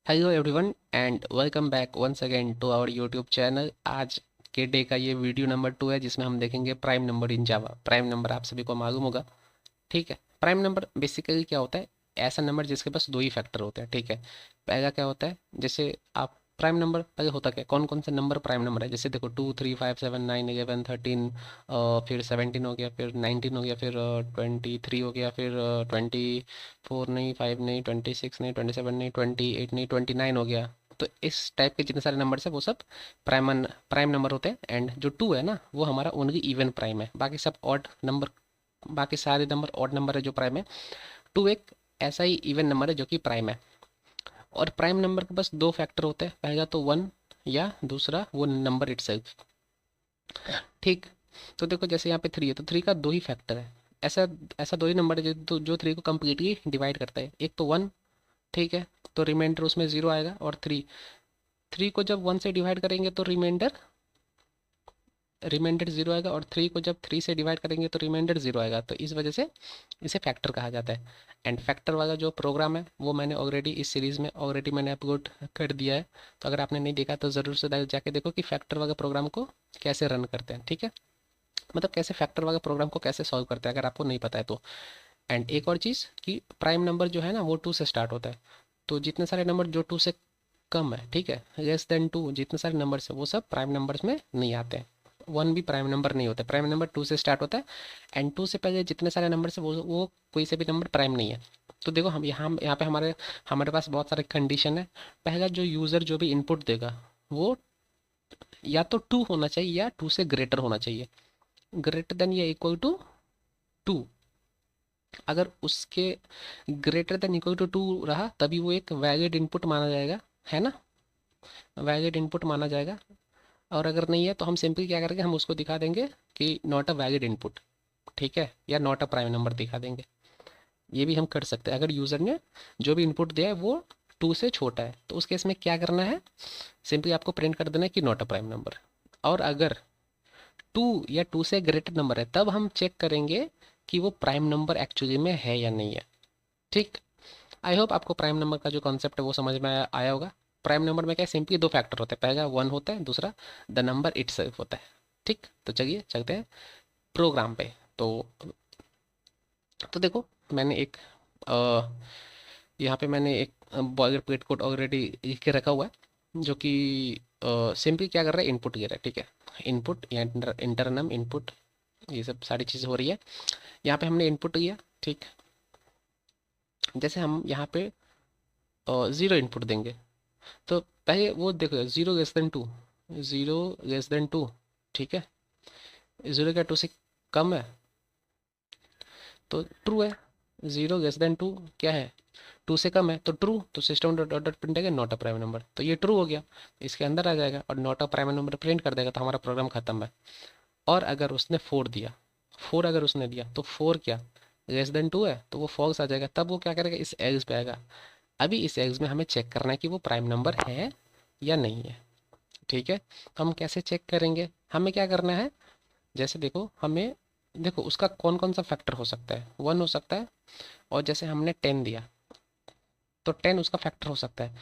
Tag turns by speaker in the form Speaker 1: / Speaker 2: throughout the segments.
Speaker 1: Hello everyone and welcome back once again to our YouTube channel. आज के day का ये वीडियो नंबर 2 है जिसमें हम देखेंगे prime number in Java. Prime number आप सभी को मालूम होगा, ठीक है। प्राइम नंबर बेसिकली क्या होता है? ऐसा नंबर जिसके पास दो ही फैक्टर होते हैं, ठीक है। पहला क्या होता है, जैसे आप प्राइम नंबर पहले होता क्या, कौन कौन से नंबर प्राइम नंबर है, जैसे देखो 2 3 5 7 9 11 13, फिर 17 हो गया, फिर 19 हो गया, फिर 23 हो गया, फिर 24 नहीं, 5 नहीं, 26 नहीं, 27 नहीं, 28 नहीं, 29 हो गया। तो इस टाइप के जितने सारे नंबर है वो सब प्राइम प्राइम नंबर होते हैं। एंड जो टू है ना, वो हमारा ओनली इवन प्राइम है, बाकी सब ऑड नंबर, बाकी सारे नंबर ऑड नंबर है जो प्राइम है। टू एक ऐसा ही इवन नंबर है जो कि प्राइम है। और प्राइम नंबर के बस दो फैक्टर होते हैं, पहला तो वन या दूसरा वो नंबर इटसेल्फ, ठीक। तो देखो जैसे यहाँ पे थ्री है तो थ्री का दो ही फैक्टर है। ऐसा ऐसा दो ही नंबर है जो थ्री को कम्प्लीटली डिवाइड करता है, एक तो वन, ठीक है। तो रिमाइंडर उसमें जीरो आएगा, और थ्री, थ्री को जब वन से डिवाइड करेंगे तो रिमाइंडर रिमाइंडर जीरो आएगा, और थ्री को जब थ्री से डिवाइड करेंगे तो रिमाइंडर जीरो आएगा। तो इस वजह से इसे फैक्टर कहा जाता है। एंड फैक्टर वाला जो प्रोग्राम है वो मैंने ऑलरेडी इस सीरीज़ में ऑलरेडी मैंने अपलोड कर दिया है। तो अगर आपने नहीं देखा तो ज़रूर से जाके देखो कि फैक्टर वाला प्रोग्राम को कैसे रन करते हैं, ठीक है। मतलब कैसे फैक्टर वाला प्रोग्राम को कैसे सॉल्व करते हैं, अगर आपको नहीं पता है तो। एंड एक और चीज़ कि प्राइम नंबर जो है ना वो टू से स्टार्ट होता है। तो जितने सारे नंबर जो टू से कम है, ठीक है, लेस देन टू, जितने सारे नंबर्स है वो सब प्राइम नंबर्स में नहीं आते हैं। वन भी प्राइम नंबर नहीं होता, प्राइम नंबर टू से स्टार्ट होता है। एंड टू से पहले जितने सारे नंबर है वो कोई से भी नंबर प्राइम नहीं है। तो देखो हम यहाँ पे हमारे हमारे पास बहुत सारे कंडीशन है। पहला, जो यूज़र जो भी इनपुट देगा वो या तो टू होना चाहिए या टू से ग्रेटर होना चाहिए, ग्रेटर देन या इक्वल टू टू। अगर उसके greater than equal to two रहा तभी वो एक वैलिड इनपुट माना जाएगा, है ना, वैलिड इनपुट माना जाएगा। और अगर नहीं है तो हम सिंपली क्या करेंगे, हम उसको दिखा देंगे कि नॉट अ वैलिड इनपुट, ठीक है, या नॉट अ प्राइम नंबर दिखा देंगे। ये भी हम कर सकते हैं। अगर यूज़र ने जो भी इनपुट दिया है वो टू से छोटा है तो उस केस में क्या करना है, सिंपली आपको प्रिंट कर देना है कि नॉट अ प्राइम नंबर। और अगर टू या टू से ग्रेटर नंबर है तब हम चेक करेंगे कि वो प्राइम नंबर एक्चुअली में है या नहीं है, ठीक। आई होप आपको प्राइम नंबर का जो कॉन्सेप्ट है वो समझ में आया होगा। प्राइम नंबर में क्या है, सिंपली दो फैक्टर होते हैं, पहला वन होता है, दूसरा द नंबर इटसेल्फ होता है, ठीक। तो चलिए चलते हैं प्रोग्राम पे। तो देखो मैंने एक यहाँ पे मैंने एक बॉयलर प्लेट कोड ऑलरेडी लिख के रखा हुआ है, जो कि सिंपली क्या कर रहा है, इनपुट ले रहा है, ठीक है। इनपुट या इंटरनम इनपुट, ये सब सारी चीज़ें हो रही है। यहाँ पे हमने इनपुट लिया, ठीक। जैसे हम यहाँ पे ज़ीरो इनपुट देंगे तो पहले वो देखो zero less than two, zero less than two, ठीक है। ज़ीरो क्या टू से कम है तो ट्रू है। ज़ीरो लेस देन टू क्या है, टू से कम है तो ट्रू। तो system dot dot dot print है नॉट अ प्राइम नंबर, तो ये ट्रू हो गया, इसके अंदर आ जाएगा और not a prime number print कर देगा, तो हमारा प्रोग्राम खत्म है। और अगर उसने फोर दिया, फोर अगर उसने दिया तो फोर क्या लेस देन टू है तो वो फॉल्स आ जाएगा, तब वो क्या करेगा, इस एल्स पे आएगा। अभी इस एग्ज में हमें चेक करना है कि वो प्राइम नंबर है या नहीं है, ठीक है। तो हम कैसे चेक करेंगे, हमें क्या करना है, जैसे देखो हमें, देखो उसका कौन कौन सा फैक्टर हो सकता है, वन हो सकता है, और जैसे हमने टेन दिया तो टेन उसका फैक्टर हो सकता है।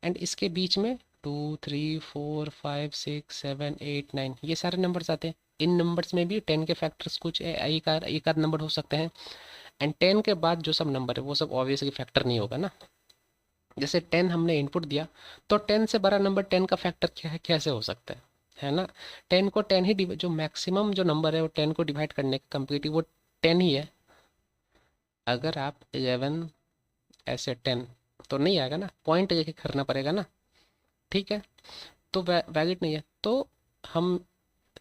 Speaker 1: एंड इसके बीच में two, three, four, five, six, seven, eight, nine, ये सारे नंबर्स आते हैं। इन नंबर्स में भी टेन के फैक्टर्स कुछ एक आध नंबर हो सकते हैं। एंड टेन के बाद जो सब नंबर है वो सब ऑब्वियसली फैक्टर नहीं होगा ना। जैसे टेन हमने इनपुट दिया तो टेन से बड़ा नंबर टेन का फैक्टर क्या है, कैसे हो सकता है ना। टेन को टेन ही जो मैक्सिमम जो नंबर है वो टेन को डिवाइड करने का कंप्लीट वो टेन ही है। अगर आप इलेवन ऐसे टेन तो नहीं आएगा ना, पॉइंट लेके करना पड़ेगा ना, ठीक है। तो वैलिड नहीं है। तो हम,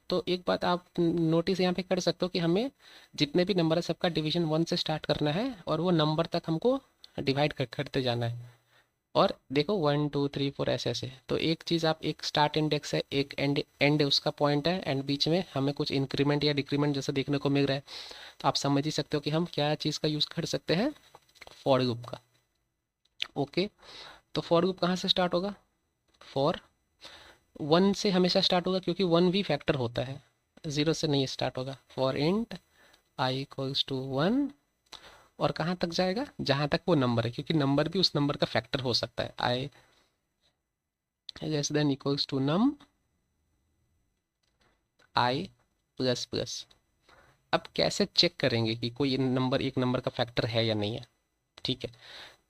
Speaker 1: तो एक बात आप नोटिस यहाँ पे कर सकते हो कि हमें जितने भी नंबर है सबका डिवीजन वन से स्टार्ट करना है और वो नंबर तक हमको डिवाइड करते जाना है। और देखो वन टू थ्री फोर ऐसे ऐसे, तो एक चीज़ आप, एक स्टार्ट इंडेक्स है, एक एंड एंड उसका पॉइंट है, एंड बीच में हमें कुछ इंक्रीमेंट या डिक्रीमेंट जैसा देखने को मिल रहा है। तो आप समझ ही सकते हो कि हम क्या चीज़ का यूज़ कर सकते हैं, फॉर लूप का। ओके, तो फॉर लूप कहाँ से स्टार्ट होगा, फॉर वन से हमेशा स्टार्ट होगा क्योंकि वन भी फैक्टर होता है, ज़ीरो से नहीं स्टार्ट होगा। For int i equals to one, और कहाँ तक जाएगा, जहाँ तक वो नंबर है, क्योंकि नंबर भी उस नंबर का फैक्टर हो सकता है। I less than equals to num I plus plus. अब कैसे चेक करेंगे कि कोई नंबर एक नंबर का फैक्टर है या नहीं है? ठीक है,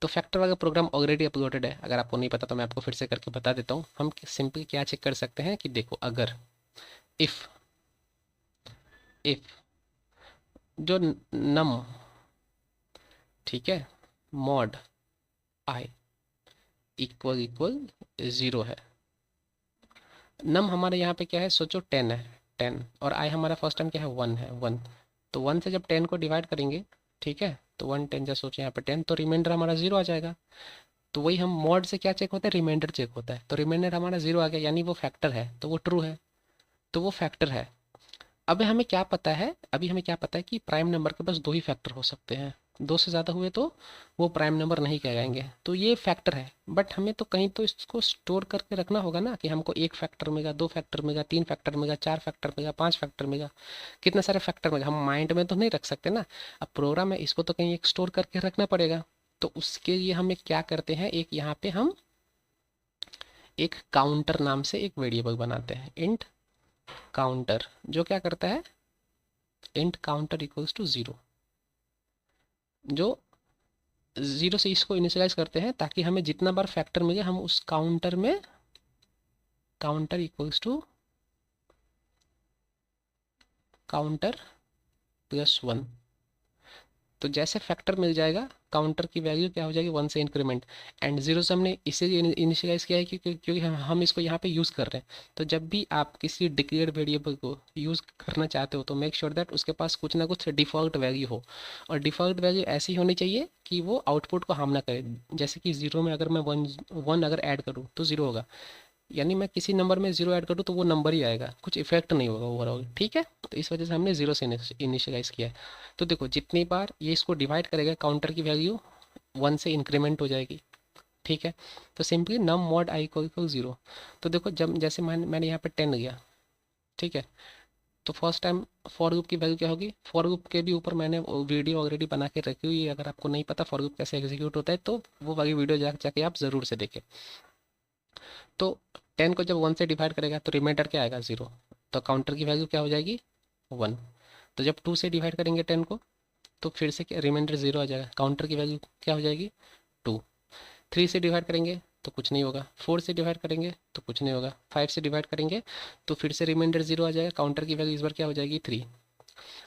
Speaker 1: तो फैक्टर वाला प्रोग्राम ऑलरेडी अपलोडेड है, अगर आपको नहीं पता तो मैं आपको फिर से करके बता देता हूँ। हम सिंपली क्या चेक कर सकते हैं कि देखो, अगर इफ इफ जो नम, ठीक है, मॉड आई इक्वल इक्वल 0 है। नम हमारे यहाँ पे क्या है, सोचो 10 है, 10, और आई हमारा फर्स्ट टाइम क्या है, 1 है, 1। तो 1 से जब 10 को डिवाइड करेंगे, ठीक है, तो 1 10 जैसे सोचे यहाँ पे 10, तो रिमाइंडर हमारा 0 आ जाएगा। तो वही हम मॉड से क्या चेक होता है, रिमाइंडर चेक होता है, तो रिमाइंडर हमारा 0 आ गया, यानी वो फैक्टर है, तो वो ट्रू है, तो वो फैक्टर है। अब हमें क्या पता है, अभी हमें क्या पता है कि प्राइम नंबर के पास दो ही फैक्टर हो सकते हैं, दो से ज़्यादा हुए तो वो प्राइम नंबर नहीं कहलाएंगे, तो ये फैक्टर है। बट हमें तो कहीं तो इसको स्टोर करके रखना होगा ना, कि हमको एक फैक्टर मिलेगा, दो फैक्टर मिलेगा, तीन फैक्टर मिलेगा, चार फैक्टर मिलेगा, पांच फैक्टर मिलेगा, कितने सारे फैक्टर मिलेगा, हम माइंड में तो नहीं रख सकते ना। अब प्रोग्राम है, इसको तो कहीं एक स्टोर करके रखना पड़ेगा। तो उसके लिए हम एक क्या करते हैं, एक यहाँ पे हम एक काउंटर नाम से एक वेरिएबल बनाते हैं, इंट काउंटर, जो क्या करता है, इंट काउंटर इक्वल्स टू 0, जो 0 से इसको इनिशियलाइज करते हैं ताकि हमें जितना बार फैक्टर मिले हम उस काउंटर में, counter equals to counter plus 1। तो जैसे फैक्टर मिल जाएगा, काउंटर की वैल्यू क्या हो जाएगी, 1 से इंक्रीमेंट। एंड 0 से हमने इसीलिए इनिशियलाइज किया है क्योंकि हम इसको यहाँ पे यूज़ कर रहे हैं। तो जब भी आप किसी डिक्लेयर्ड वेरिएबल को यूज़ करना चाहते हो तो मेक श्योर दैट उसके पास कुछ ना कुछ डिफ़ॉल्ट वैल्यू हो, और डिफ़ॉल्ट वैल्यू ऐसी होनी चाहिए कि वो आउटपुट को हार्म ना करे। जैसे कि 0 में अगर मैं वन वन अगर ऐड करूँ तो 0 होगा, यानी मैं किसी नंबर में 0 ऐड करूँ तो वो नंबर ही आएगा, कुछ इफेक्ट नहीं होगा ओवरऑल, ठीक है। तो इस वजह से हमने 0 से इनिशियलाइज किया है। तो देखो, जितनी बार ये इसको डिवाइड करेगा काउंटर की वैल्यू 1 से इंक्रीमेंट हो जाएगी, ठीक है। तो सिंपली नम मॉड आई को इक्वल 0। तो देखो, जब जैसे मैंने यहाँ पे 10 लिया, ठीक है, तो फर्स्ट टाइम फॉर लूप की वैल्यू क्या होगी, फॉर लूप के भी ऊपर मैंने वीडियो ऑलरेडी बना के रखी हुई है, अगर आपको नहीं पता फॉर लूप कैसे एग्जीक्यूट होता है तो वो वाली वीडियो जाके आप ज़रूर से देखें। तो 10 को जब 1 से डिवाइड करेगा तो रिमाइंडर क्या आएगा, 0, तो काउंटर की वैल्यू क्या हो जाएगी, 1। तो जब 2 से डिवाइड करेंगे 10 को तो फिर से क्या, रिमाइंडर 0 आ जाएगा, काउंटर की वैल्यू क्या हो जाएगी, 2। 3 से डिवाइड करेंगे तो कुछ नहीं होगा, 4 से डिवाइड करेंगे तो कुछ नहीं होगा, 5 से डिवाइड करेंगे तो फिर से रिमाइंडर 0 आ जाएगा, काउंटर की वैल्यू इस बार क्या हो जाएगी, 3।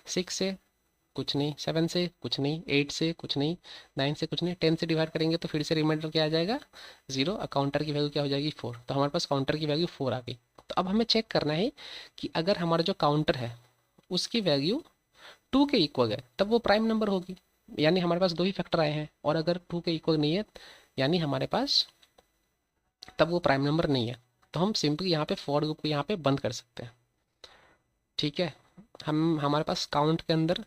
Speaker 1: 6 से कुछ नहीं, 7 से कुछ नहीं, 8 से कुछ नहीं, 9 से कुछ नहीं, 10 से डिवाइड करेंगे तो फिर से रिमाइंडर क्या आ जाएगा, 0, और काउंटर की वैल्यू क्या हो जाएगी, 4। तो हमारे पास काउंटर की वैल्यू 4 आ गई। तो अब हमें चेक करना है कि अगर हमारा जो काउंटर है उसकी वैल्यू 2 के इक्वल है तब वो प्राइम नंबर होगी, यानी हमारे पास दो ही फैक्टर आए हैं, और अगर 2 के इक्वल नहीं है यानी हमारे पास तब वो प्राइम नंबर नहीं है। तो हम सिंपली यहाँ पे फॉर लूप को यहाँ पे बंद कर सकते हैं, ठीक है। हम हमारे पास काउंट के अंदर,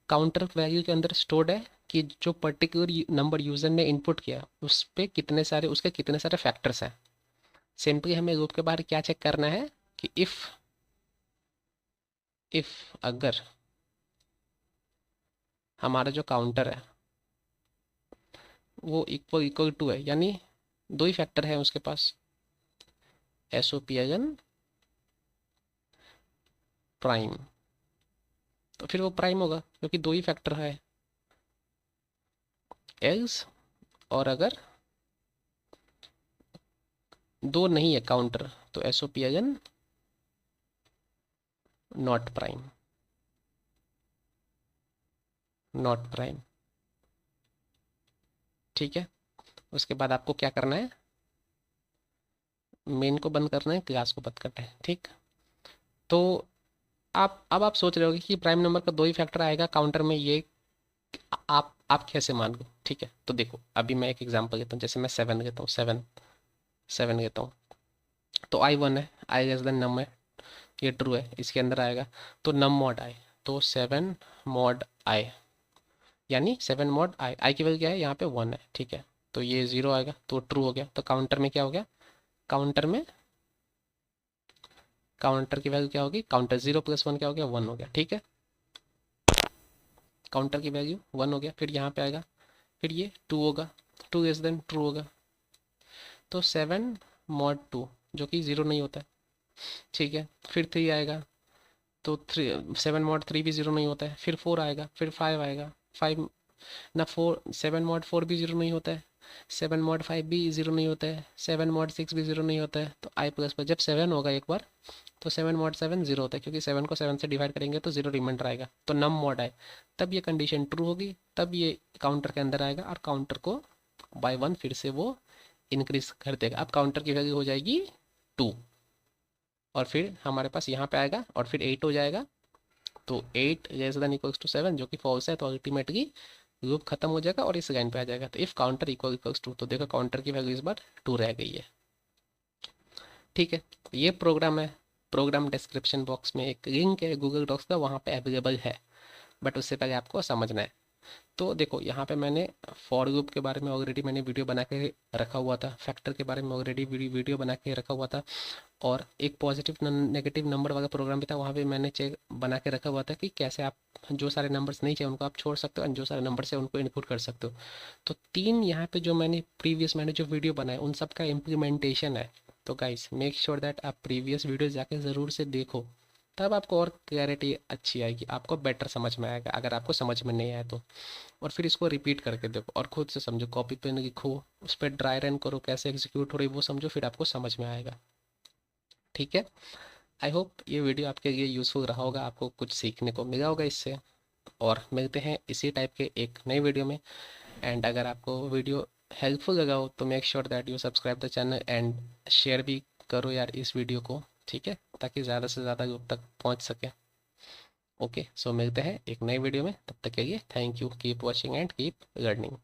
Speaker 1: काउंटर वैल्यू के अंदर स्टोर्ड है कि जो पर्टिकुलर नंबर यूज़र ने इनपुट किया उस पे कितने सारे, उसके कितने सारे फैक्टर्स हैं। सिंपली हमें लूप के बाहर क्या चेक करना है कि इफ अगर हमारा जो काउंटर है वो इक्वल इक्वल टू है, यानी दो ही फैक्टर है उसके पास, S O P I N prime, तो फिर वो प्राइम होगा क्योंकि दो ही फैक्टर है, एल्स, और अगर दो नहीं है काउंटर तो S O P I N not prime, not prime, ठीक है। उसके बाद आपको क्या करना है, मेन को बंद करना है, क्लास को बंद करना है, ठीक। तो अब आप सोच रहे होगे कि प्राइम नंबर का दो ही फैक्टर आएगा काउंटर में, ये आप कैसे मान लो, ठीक है। तो देखो, अभी मैं एक एग्जांपल लेता हूँ, जैसे मैं 7 लेता हूँ, 7 7 लेता हूँ, तो आई 1 है, आई लेस देन नम है, ये ट्रू है, इसके अंदर आएगा, तो नम मॉड आई, तो 7 मॉड आई, यानी 7 मॉड आई, आई की वैल्यू क्या है यहाँ पे 1 है, ठीक है। तो ये 0 आएगा तो ट्रू हो गया, तो काउंटर में क्या हो गया, काउंटर में, काउंटर की वैल्यू क्या होगी, काउंटर 0 + 1 क्या हो गया, 1 हो गया, ठीक है। काउंटर की वैल्यू 1 हो गया, फिर यहाँ पे आएगा, फिर ये 2 होगा, 2 लेस देन ट्रू होगा, तो 7 मॉड 2, जो कि 0 नहीं होता है, ठीक है। फिर 3 आएगा, तो 7 मॉड 3 भी 0 नहीं होता है। फिर 4 आएगा, फिर 5 आएगा, 5 ना 4, 7 मॉड 4 भी 0 नहीं होता है, 7 मॉड 5 भी 0 नहीं होता है, 7 मॉड 6 भी 0 नहीं होता है। तो आई प्लस पर जब 7 होगा एक बार, तो 7 मॉड 7 0 होता है, क्योंकि 7 को 7 से डिवाइड करेंगे तो 0 रिमाइंडर आएगा। तो नम मॉड आए तब ये कंडीशन ट्रू होगी, तब ये काउंटर के अंदर आएगा और काउंटर को बाय 1 फिर से वो इंक्रीज कर देगा। अब काउंटर की वैल्यू हो जाएगी 2, और फिर हमारे पास यहाँ पे आएगा और फिर 8 हो जाएगा। तो 8 लेस देन इक्वल्स टू 7 जो कि फॉल्स है, तो अल्टीमेटली लूप खत्म हो जाएगा और इस लाइन पे आ जाएगा। तो इफ काउंटर इक्वल्स टू, तो देखो काउंटर की वैल्यू इस बार 2 रह गई है, ठीक है। तो ये प्रोग्राम है, प्रोग्राम डिस्क्रिप्शन बॉक्स में एक लिंक है गूगल डॉक्स का, वहाँ पे अवेलेबल है, बट उससे पहले आपको समझना है। तो देखो यहाँ पे मैंने फॉर लूप के बारे में ऑलरेडी मैंने वीडियो बना के रखा हुआ था, फैक्टर के बारे में ऑलरेडी वीडियो बना के रखा हुआ था, और एक पॉजिटिव नेगेटिव नंबर वाला प्रोग्राम भी था, वहाँ पे मैंने चेक बना के रखा हुआ था कि कैसे आप जो सारे नंबर्स नहीं चाहिए उनको आप छोड़ सकते हो और जो सारे नंबर से उनको इनपुट कर सकते हो। तो 3 यहाँ पे जो मैंने जो वीडियो बनाए उन सब का इम्प्लीमेंटेशन है। तो गाइस मेक श्योर दैट आप प्रीवियस वीडियो जाके ज़रूर से देखो, तब आपको और क्लैरिटी अच्छी आएगी, आपको बेटर समझ में आएगा अगर आपको समझ में नहीं आया तो। और फिर इसको रिपीट करके देखो और खुद से समझो, कॉपी पेन लिखो, उस पर ड्राई रन करो, कैसे एग्जीक्यूट हो रही वो समझो, फिर आपको समझ में आएगा, ठीक है। आई होप ये वीडियो आपके लिए यूज़फुल रहा होगा, आपको कुछ सीखने को मिला होगा इससे। और मिलते हैं इसी टाइप के एक नई वीडियो में। एंड अगर आपको वीडियो हेल्पफुल लगा हो तो make sure that you subscribe the channel and share भी करो यार इस वीडियो को, ठीक है, ताकि ज़्यादा से ज़्यादा लोग तक पहुंच सके। ओके, सो मिलते हैं एक नई वीडियो में, तब तक के लिए thank you, keep watching and keep learning.